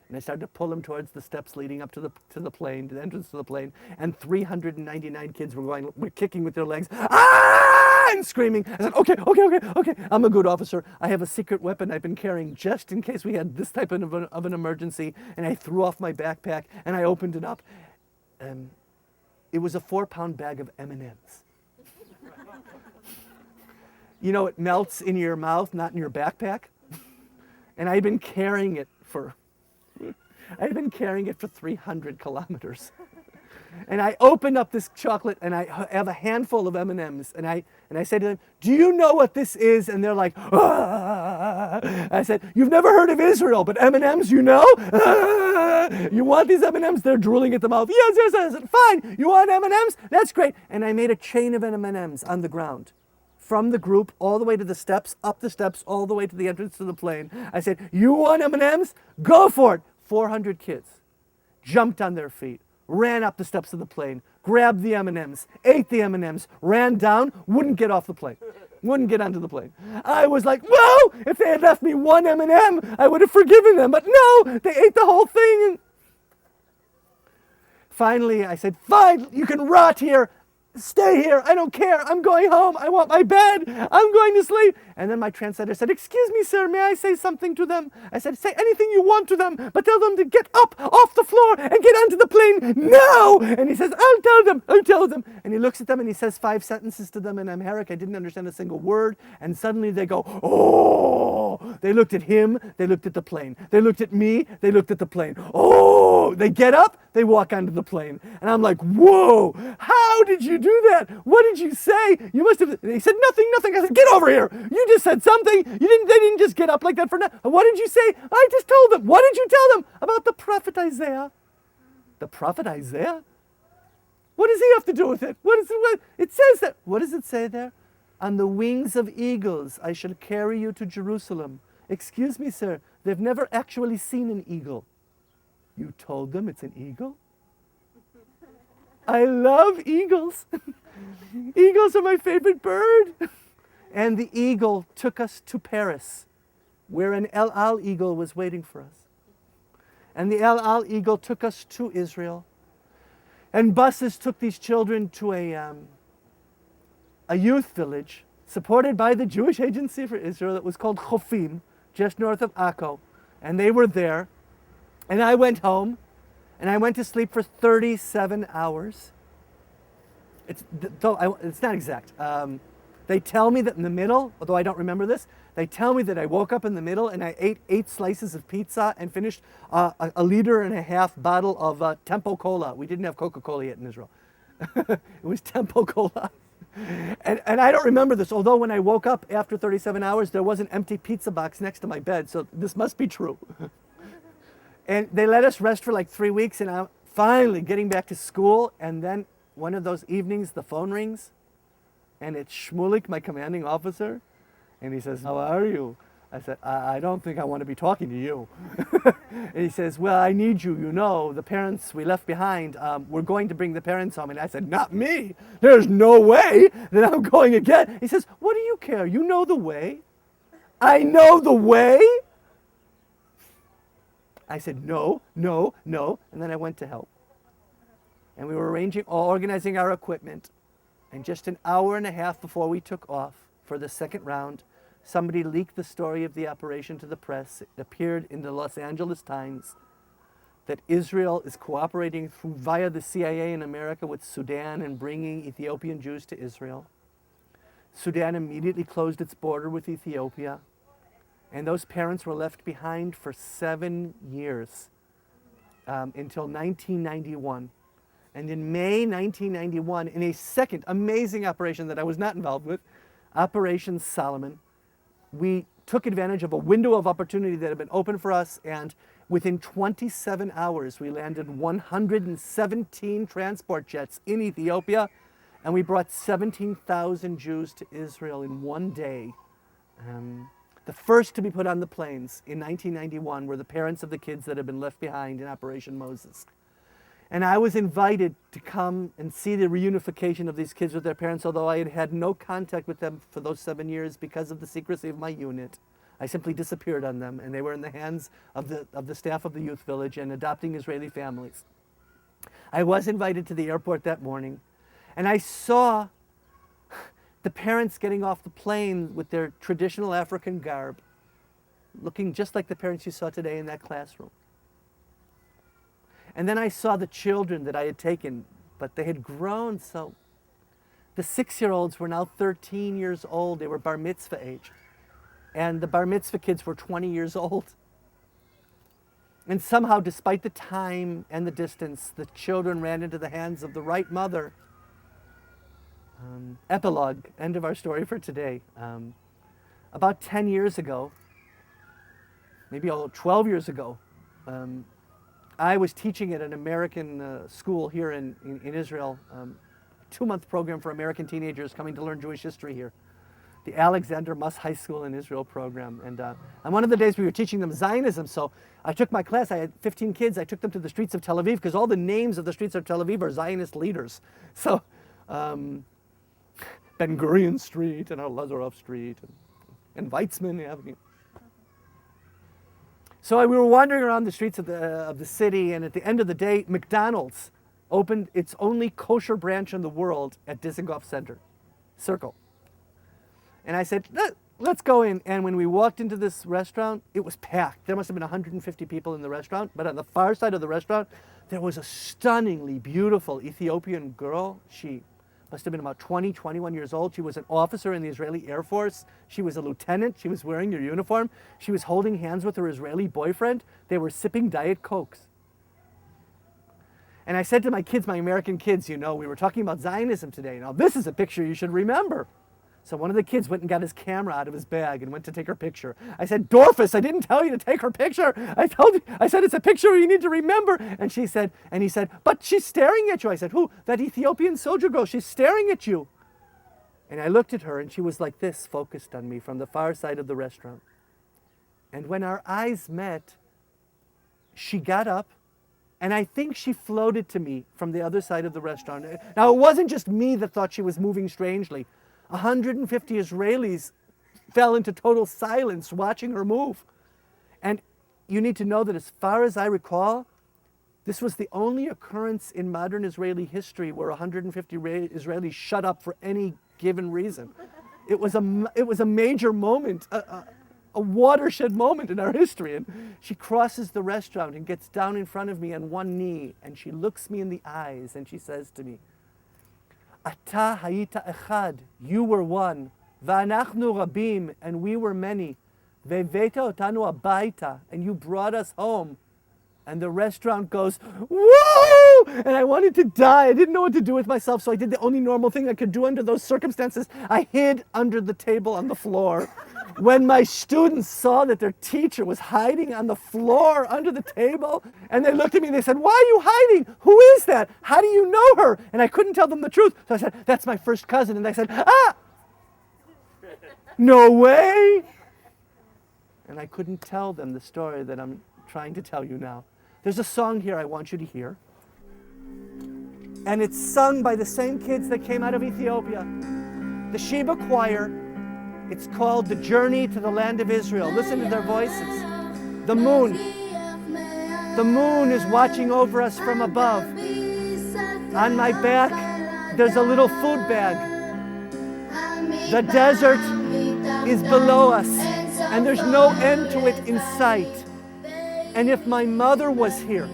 Speaker 1: and I started to pull him towards the steps leading up to the plane, to the entrance to the plane. And 399 kids were kicking with their legs. Ah! And screaming. I said, okay. I'm a good officer. I have a secret weapon I've been carrying just in case we had this type of an emergency. And I threw off my backpack and I opened it up. It was a 4-pound bag of M&Ms. You know, it melts in your mouth, not in your backpack. And I've been carrying it for 300 kilometers. And I open up this chocolate and I have a handful of M&Ms and I say to them, do you know what this is? And they're like, ah. I said, you've never heard of Israel, but M&Ms, you know? Ah. You want these M&Ms? They're drooling at the mouth. Yes. I said, fine. You want M&Ms? That's great. And I made a chain of M&Ms on the ground, from the group all the way to the steps, up the steps, all the way to the entrance to the plane. I said, you want M&Ms? Go for it. 400 kids jumped on their feet, ran up the steps of the plane, grabbed the M&Ms, ate the M&Ms, ran down, wouldn't get off the plane, wouldn't get onto the plane. I was like, whoa, if they had left me one M&M, I would have forgiven them. But no, they ate the whole thing. Finally, I said, fine, you can rot here. Stay here. I don't care. I'm going home. I want my bed. I'm going to sleep. And then my translator said, excuse me, sir, may I say something to them? I said, say anything you want to them, but tell them to get up off the floor and get onto the plane now. And he says, I'll tell them. And he looks at them and he says 5 sentences to them in Amharic. I didn't understand a single word. And suddenly they go, oh. They looked at him. They looked at the plane. They looked at me. They looked at the plane. Oh. They get up. They walk onto the plane. And I'm like, whoa, how did you do that? What did you say? You must have. He said, nothing. I said, get over here. You just said something. They didn't just get up like that for nothing. What did you say? I just told them. What did you tell them about the prophet Isaiah? The prophet Isaiah? What does he have to do with it? It says that. What does it say there? On the wings of eagles, I shall carry you to Jerusalem. Excuse me, sir. They've never actually seen an eagle. You told them it's an eagle? I love eagles. Eagles are my favorite bird. And the eagle took us to Paris, where an El Al eagle was waiting for us. And the El Al eagle took us to Israel. And buses took these children to a youth village supported by the Jewish Agency for Israel that was called Chofim, just north of Akko. And they were there. And I went home, and I went to sleep for 37 hours. It's not exact. They tell me that in the middle, although I don't remember this, they tell me that I woke up in the middle and I ate 8 slices of pizza and finished a 1.5 liter bottle of Tempo Cola. We didn't have Coca-Cola yet in Israel. It was Tempo Cola. And I don't remember this, although when I woke up after 37 hours, there was an empty pizza box next to my bed, so this must be true. And they let us rest for like 3 weeks, and I'm finally getting back to school, and then one of those evenings, the phone rings, and it's Shmulik, my commanding officer, and he says, how are you? I said, I don't think I want to be talking to you. And he says, well, I need you, you know, the parents we left behind, we're going to bring the parents home. And I said, not me. There's no way that I'm going again. He says, what do you care? You know the way. I know the way. I said, no. And then I went to help. And we were organizing our equipment. And just an hour and a half before we took off for the second round, somebody leaked the story of the operation to the press. It appeared in the Los Angeles Times that Israel is cooperating via the CIA in America with Sudan and bringing Ethiopian Jews to Israel. Sudan immediately closed its border with Ethiopia. And those parents were left behind for 7 years until 1991. And in May 1991, in a second amazing operation that I was not involved with, Operation Solomon, we took advantage of a window of opportunity that had been open for us, and within 27 hours, we landed 117 transport jets in Ethiopia, and we brought 17,000 Jews to Israel in one day. The first to be put on the planes in 1991 were the parents of the kids that had been left behind in Operation Moses. And I was invited to come and see the reunification of these kids with their parents, although I had had no contact with them for those 7 years because of the secrecy of my unit. I simply disappeared on them, and they were in the hands of the staff of the youth village and adopting Israeli families. I was invited to the airport that morning, and I saw the parents getting off the plane with their traditional African garb, looking just like the parents you saw today in that classroom. And then I saw the children that I had taken, but they had grown, so the 6-year-olds were now 13 years old. They were bar mitzvah age. And the bar mitzvah kids were 20 years old. And somehow, despite the time and the distance, the children ran into the hands of the right mother. Epilogue, end of our story for today. About 10 years ago, maybe 12 years ago, I was teaching at an American school here in Israel, a 2-month program for American teenagers coming to learn Jewish history here. The Alexander Muss High School in Israel program. And on one of the days we were teaching them Zionism, so I took my class, I had 15 kids, I took them to the streets of Tel Aviv, because all the names of the streets of Tel Aviv are Zionist leaders. So, Ben Gurion Street and Lazarov Street and Weizmann Avenue. So we were wandering around the streets of the city, and at the end of the day, McDonald's opened its only kosher branch in the world at Dizengoff Circle. And I said, let's go in. And when we walked into this restaurant, it was packed. There must have been 150 people in the restaurant, but on the far side of the restaurant, there was a stunningly beautiful Ethiopian girl. She must have been about 20, 21 years old. She was an officer in the Israeli Air Force. She was a lieutenant. She was wearing her uniform. She was holding hands with her Israeli boyfriend. They were sipping Diet Cokes. And I said to my kids, my American kids, we were talking about Zionism today. Now, this is a picture you should remember. So one of the kids went and got his camera out of his bag and went to take her picture. I said, Dorfus, I didn't tell you to take her picture. I said, it's a picture you need to remember. And he said, but she's staring at you. I said, who? That Ethiopian soldier girl, she's staring at you. And I looked at her, and she was like this, focused on me from the far side of the restaurant. And when our eyes met, she got up, and I think she floated to me from the other side of the restaurant. Now, it wasn't just me that thought she was moving strangely. 150 Israelis fell into total silence watching her move. And you need to know that as far as I recall, this was the only occurrence in modern Israeli history where 150 Israelis shut up for any given reason. It was a major moment, a watershed moment in our history. And she crosses the restaurant and gets down in front of me on one knee, and she looks me in the eyes and she says to me, Ata hayita echad, you were one, va'anachnu rabim, and we were many, ve'veta otanu abaita, and you brought us home. And the restaurant goes, whoa! And I wanted to die. I didn't know what to do with myself, so I did the only normal thing I could do under those circumstances. I hid under the table on the floor. When my students saw that their teacher was hiding on the floor under the table, and they looked at me and they said, why are you hiding? Who is that? How do you know her? And I couldn't tell them the truth. So I said, that's my first cousin. And they said, no way. And I couldn't tell them the story that I'm trying to tell you now. There's a song here I want you to hear. And it's sung by the same kids that came out of Ethiopia. The Sheba Choir. It's called The Journey to the Land of Israel. Listen to their voices. The moon. The moon is watching over us from above. On my back, there's a little food bag. The desert is below us, and there's no end to it in sight. And if my mother was here,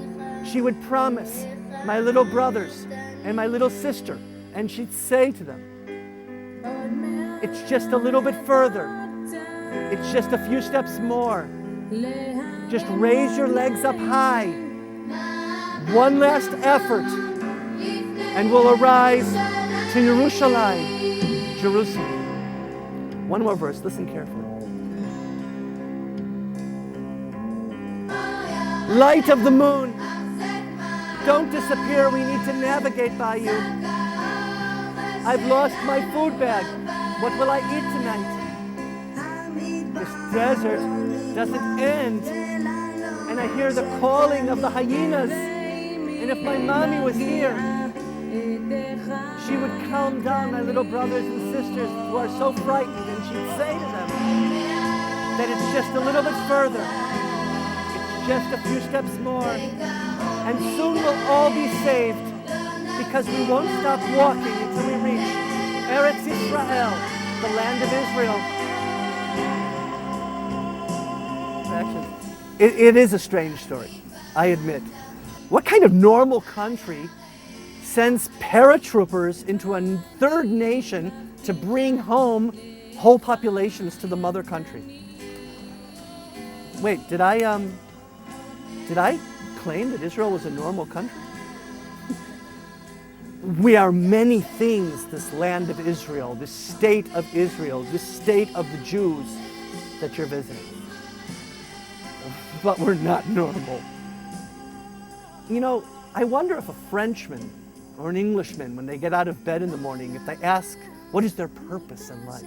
Speaker 1: she would promise my little brothers and my little sister, and she'd say to them, it's just a little bit further. It's just a few steps more. Just raise your legs up high. One last effort, and we'll arise to Jerusalem. Jerusalem. One more verse, listen carefully. Light of the moon, don't disappear, we need to navigate by you. I've lost my food bag. What will I eat tonight? This desert doesn't end. And I hear the calling of the hyenas. And if my mommy was here, she would calm down my little brothers and sisters who are so frightened, and she'd say to them that it's just a little bit further. It's just a few steps more. And soon we'll all be saved, because we won't stop walking until we reach Eretz Israel, the land of Israel. Actually, it is a strange story, I admit. What kind of normal country sends paratroopers into a third nation to bring home whole populations to the mother country? Wait, did I claim that Israel was a normal country? We are many things, this land of Israel, this state of Israel, this state of the Jews that you're visiting. But we're not normal. You know, I wonder if a Frenchman or an Englishman, when they get out of bed in the morning, if they ask, what is their purpose in life?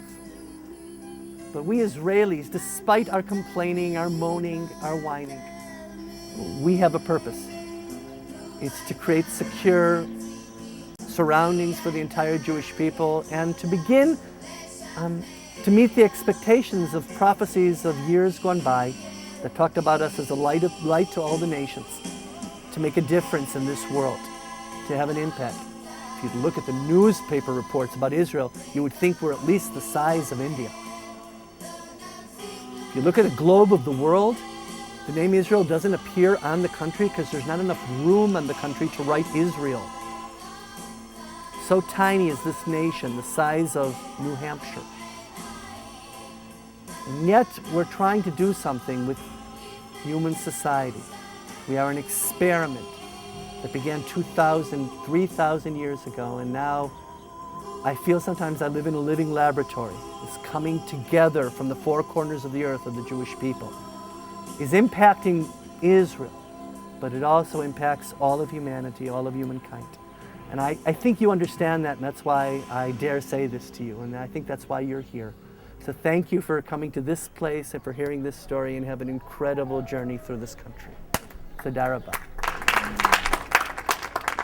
Speaker 1: But we Israelis, despite our complaining, our moaning, our whining, we have a purpose. It's to create secure surroundings for the entire Jewish people, and to begin to meet the expectations of prophecies of years gone by that talked about us as a light to all the nations, to make a difference in this world, to have an impact. If you look at the newspaper reports about Israel, you would think we're at least the size of India. If you look at a globe of the world, the name Israel doesn't appear on the country because there's not enough room on the country to write Israel. So tiny is this nation, the size of New Hampshire. And yet we're trying to do something with human society. We are an experiment that began 2,000, 3,000 years ago, and now I feel sometimes I live in a living laboratory. This coming together from the four corners of the earth of the Jewish people is impacting Israel, but it also impacts all of humanity, all of humankind. And I think you understand that, and that's why I dare say this to you, and I think that's why you're here. So thank you for coming to this place and for hearing this story, and have an incredible journey through this country. Toda rabah.